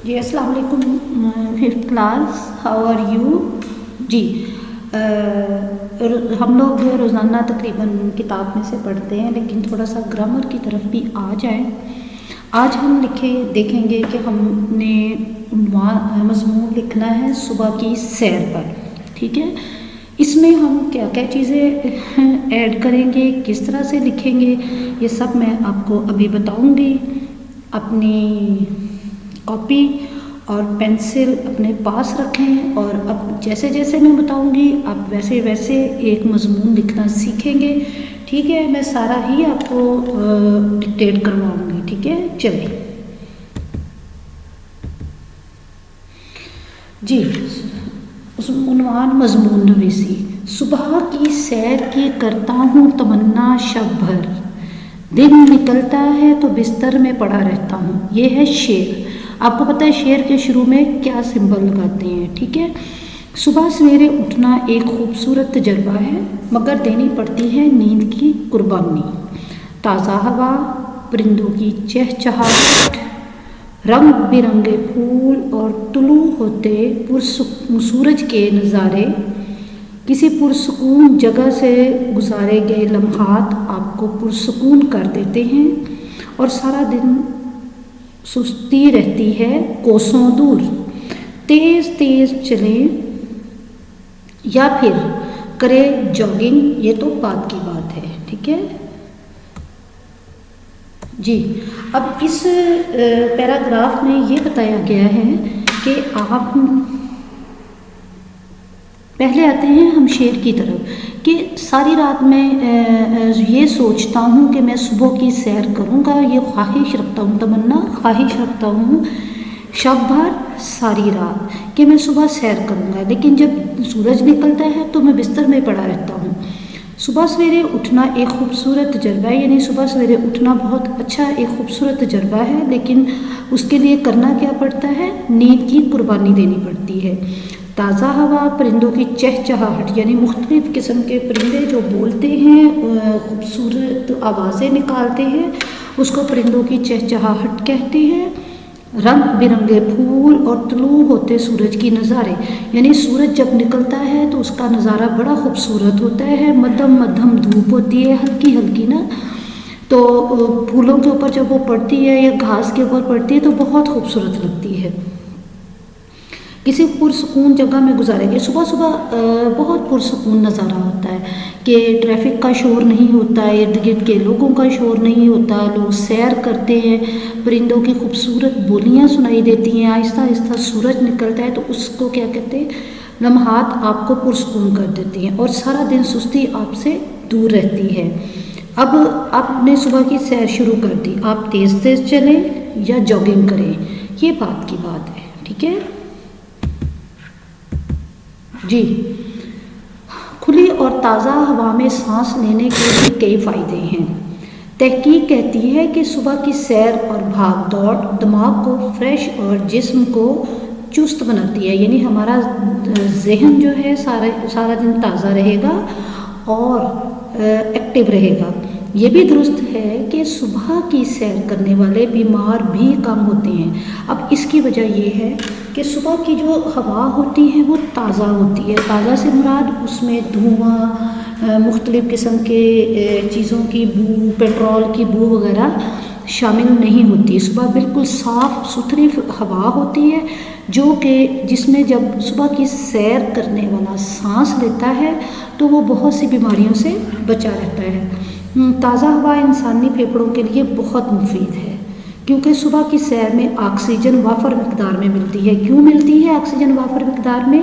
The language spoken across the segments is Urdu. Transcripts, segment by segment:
جی السلام علیکم fifth class, how are you? جی ہم لوگ جو ہے روزانہ تقریباً کتاب میں سے پڑھتے ہیں، لیکن تھوڑا سا گرامر کی طرف بھی آ جائیں۔ آج ہم دیکھیں گے کہ ہم نے مضمون لکھنا ہے صبح کی سیر پر، ٹھیک ہے؟ اس میں ہم کیا کیا چیزیں ایڈ کریں گے، کس طرح سے لکھیں گے، یہ سب میں آپ کو ابھی بتاؤں گی۔ اپنی کاپی اور پینسل اپنے پاس رکھیں، اور اب جیسے جیسے میں بتاؤں گی آپ ویسے ویسے ایک مضمون لکھنا سیکھیں گے، ٹھیک ہے؟ میں سارا ہی آپ کو ڈکٹیٹ کرواؤں گی، ٹھیک ہے؟ چلیں جی، عنوان مضمون نویسی: صبح کی سیر کی کرتا ہوں تمنا شب بھر، دن نکلتا ہے تو بستر میں پڑا رہتا ہوں۔ یہ ہے شعر۔ آپ کو پتہ ہے شعر کے شروع میں کیا سمبل لگاتے ہیں، ٹھیک ہے؟ صبح سویرے اٹھنا ایک خوبصورت تجربہ ہے، مگر دینی پڑتی ہے نیند کی قربانی۔ تازہ ہوا، پرندوں کی چہچہاہٹ، رنگ برنگے پھول اور طلوع ہوتے سورج کے نظارے، کسی پرسکون جگہ سے گزارے گئے لمحات آپ کو پرسکون کر دیتے ہیں، اور سارا دن سستی رہتی ہے کوسوں دور۔ تیز تیز چلیں یا پھر کرے جاگنگ، یہ تو بات کی بات ہے، ٹھیک ہے جی۔ اب اس پیراگراف میں یہ بتایا گیا ہے کہ آپ پہلے آتے ہیں ہم شعر کی طرف، کہ ساری رات میں یہ سوچتا ہوں کہ میں صبح کی سیر کروں گا، یہ خواہش رکھتا ہوں، تمنا خواہش رکھتا ہوں شب بھر ساری رات کہ میں صبح سیر کروں گا، لیکن جب سورج نکلتا ہے تو میں بستر میں پڑا رہتا ہوں۔ صبح سویرے اٹھنا ایک خوبصورت تجربہ ہے، یعنی صبح سویرے اٹھنا بہت اچھا ایک خوبصورت تجربہ ہے، لیکن اس کے لیے کرنا کیا پڑتا ہے؟ نیند کی قربانی دینی پڑتی ہے۔ تازہ ہوا، پرندوں کی چہچہاہٹ، یعنی مختلف قسم کے پرندے جو بولتے ہیں، خوبصورت آوازیں نکالتے ہیں، اس کو پرندوں کی چہچہاہٹ کہتے ہیں۔ رنگ برنگے پھول اور طلوع ہوتے سورج کی نظارے، یعنی سورج جب نکلتا ہے تو اس کا نظارہ بڑا خوبصورت ہوتا ہے، مدھم مدھم دھوپ ہوتی ہے، ہلکی ہلکی نا، تو پھولوں کے اوپر جب وہ پڑتی ہے یا گھاس کے اوپر پڑتی ہے تو بہت خوبصورت لگتی ہے۔ کسی پرسکون جگہ میں گزارے گئے، صبح صبح بہت پرسکون نظارہ ہوتا ہے کہ ٹریفک کا شور نہیں ہوتا ہے، ارد گرد کے لوگوں کا شور نہیں ہوتا، لوگ سیر کرتے ہیں، پرندوں کی خوبصورت بولیاں سنائی دیتی ہیں، آہستہ آہستہ سورج نکلتا ہے تو اس کو کیا کہتے ہیں؟ لمحات آپ کو پرسکون کر دیتی ہیں، اور سارا دن سستی آپ سے دور رہتی ہے۔ اب آپ نے صبح کی سیر شروع کر دی، آپ تیز تیز چلیں یا جاگنگ کریں، یہ بات کی بات ہے، ٹھیک ہے جی۔ کھلی اور تازہ ہوا میں سانس لینے کے بھی کئی فائدے ہیں۔ تحقیق کہتی ہے کہ صبح کی سیر اور بھاگ دوڑ دماغ کو فریش اور جسم کو چست بناتی ہے، یعنی ہمارا ذہن جو ہے سارا دن تازہ رہے گا اور ایکٹیو رہے گا۔ یہ بھی درست ہے کہ صبح کی سیر کرنے والے بیمار بھی کم ہوتے ہیں۔ اب اس کی وجہ یہ ہے کہ صبح کی جو ہوا ہوتی ہے وہ تازہ ہوتی ہے، تازہ سے مراد اس میں دھواں، مختلف قسم کے چیزوں کی بو، پیٹرول کی بو وغیرہ شامل نہیں ہوتی۔ صبح بالکل صاف ستھری ہوا ہوتی ہے، جو کہ جس میں جب صبح کی سیر کرنے والا سانس لیتا ہے تو وہ بہت سی بیماریوں سے بچا رہتا ہے۔ تازہ ہوا انسانی پھیپھڑوں کے لیے بہت مفید ہے، کیونکہ صبح کی سیر میں آکسیجن وافر مقدار میں ملتی ہے۔ کیوں ملتی ہے آکسیجن وافر مقدار میں؟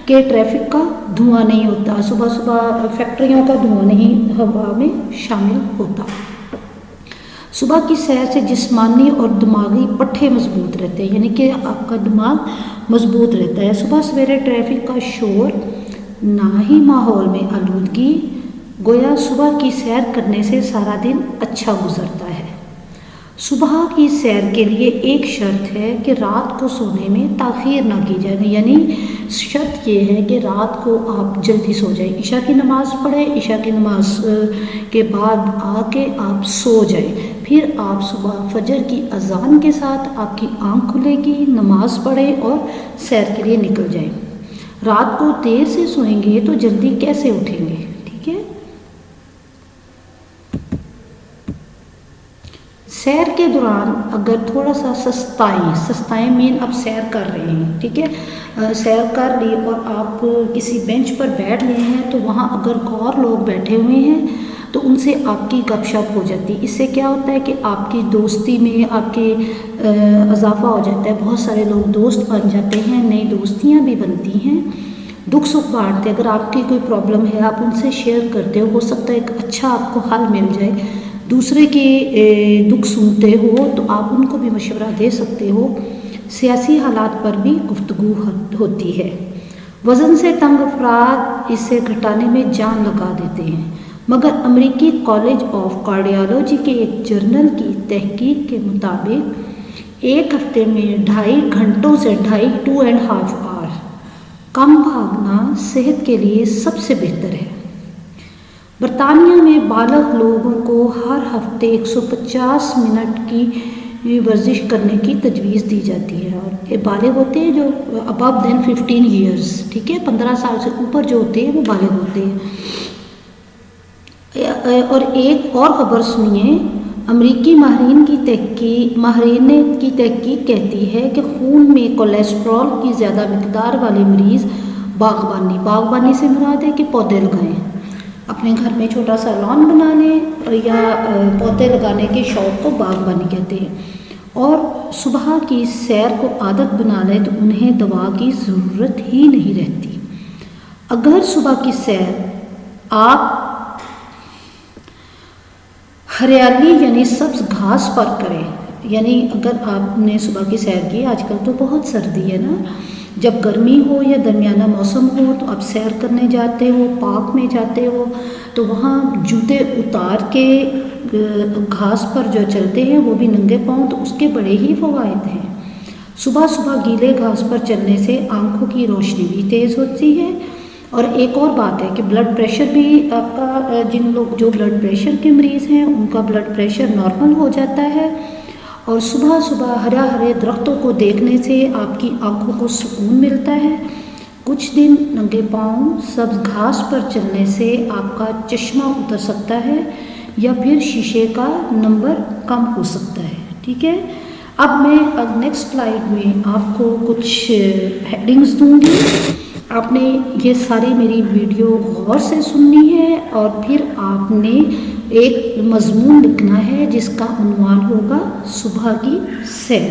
کہ ٹریفک کا دھواں نہیں ہوتا، صبح صبح فیکٹریوں کا دھواں نہیں ہوا میں شامل ہوتا۔ صبح کی سیر سے جسمانی اور دماغی پٹھے مضبوط رہتے ہیں، یعنی کہ آپ کا دماغ مضبوط رہتا ہے۔ صبح سویرے ٹریفک کا شور، نہ ہی ماحول میں آلودگی، گویا صبح کی سیر کرنے سے سارا دن اچھا گزرتا ہے۔ صبح کی سیر کے لیے ایک شرط ہے کہ رات کو سونے میں تاخیر نہ کی جائے، یعنی شرط یہ ہے کہ رات کو آپ جلدی سو جائیں، عشاء کی نماز پڑھیں، عشاء کی نماز کے بعد آ کے آپ سو جائیں، پھر آپ صبح فجر کی اذان کے ساتھ آپ کی آنکھ کھلے گی، نماز پڑھیں اور سیر کے لیے نکل جائیں۔ رات کو دیر سے سوئیں گے تو جلدی کیسے اٹھیں گے؟ ٹھیک ہے۔ سیر کے دوران اگر تھوڑا سا سستائیں مین آپ سیر کر رہے ہیں، ٹھیک ہے، سیر کر لی اور آپ کسی بینچ پر بیٹھ گئے ہیں تو وہاں اگر اور لوگ بیٹھے ہوئے ہیں تو ان سے آپ کی گپ شپ ہو جاتی ہے۔ اس سے کیا ہوتا ہے کہ آپ کی دوستی میں آپ کے اضافہ ہو جاتا ہے، بہت سارے لوگ دوست بن جاتے ہیں، نئی دوستیاں بھی بنتی ہیں، دکھ سکھ بانٹتے، اگر آپ کی کوئی پرابلم ہے آپ ان سے شیئر کرتے ہو سکتا ہے ایک اچھا آپ کو حل مل جائے۔ دوسرے کے دکھ سنتے ہو تو آپ ان کو بھی مشورہ دے سکتے ہو۔ سیاسی حالات پر بھی گفتگو ہوتی ہے۔ وزن سے تنگ افراد اسے گھٹانے میں جان لگا دیتے ہیں، مگر امریکی کالج آف کارڈیالوجی کے ایک جرنل کی تحقیق کے مطابق ایک ہفتے میں 2.5 گھنٹوں سے 2.5 آور کم بھاگنا صحت کے لیے سب سے بہتر ہے۔ برطانیہ میں بالغ لوگوں کو ہر ہفتے 150 منٹ کی ورزش کرنے کی تجویز دی جاتی ہے، اور یہ بالغ ہوتے ہیں جو above than 15 years، ٹھیک ہے، 15 سال سے اوپر جو ہوتے ہیں وہ بالغ ہوتے ہیں۔ اور ایک اور خبر سنیے، امریکی ماہرین کی تحقیق کہتی ہے کہ خون میں کولیسٹرول کی زیادہ مقدار والے مریض باغبانی سے مراد ہے کہ پودے لگائیں، اپنے گھر میں چھوٹا سا لان بنا لیں، یا پودے لگانے کے شوق کو باغبانی کہتے ہیں، اور صبح کی سیر کو عادت بنا لیں تو انہیں دوا کی ضرورت ہی نہیں رہتی۔ اگر صبح کی سیر آپ ہریالی یعنی سبز گھاس پر کریں، یعنی اگر آپ نے صبح کی سیر کی، آج کل تو بہت سردی ہے نا، جب گرمی ہو یا درمیانہ موسم ہو تو آپ سیر کرنے جاتے ہو، پارک میں جاتے ہو تو وہاں جوتے اتار کے گھاس پر جو چلتے ہیں وہ بھی ننگے پاؤں، تو اس کے بڑے ہی فوائد ہیں۔ صبح صبح گیلے گھاس پر چلنے سے آنکھوں کی روشنی بھی تیز ہوتی ہے، اور ایک اور بات ہے کہ بلڈ پریشر بھی آپ کا، جن لوگ جو بلڈ پریشر کے مریض ہیں ان کا بلڈ پریشر نارمل ہو جاتا ہے، اور صبح صبح ہرے درختوں کو دیکھنے سے آپ کی آنکھوں کو سکون ملتا ہے۔ کچھ دن ننگے پاؤں سبز گھاس پر چلنے سے آپ کا چشمہ اتر سکتا ہے یا پھر شیشے کا نمبر کم ہو سکتا ہے، ٹھیک ہے۔ اب میں نیکسٹ سلائیڈ میں آپ کو کچھ ہیڈنگز دوں گی، آپ نے یہ ساری میری ویڈیو غور سے سننی ہے، اور پھر آپ نے ایک مضمون لکھنا ہے جس کا عنوان ہوگا صبح کی سیر۔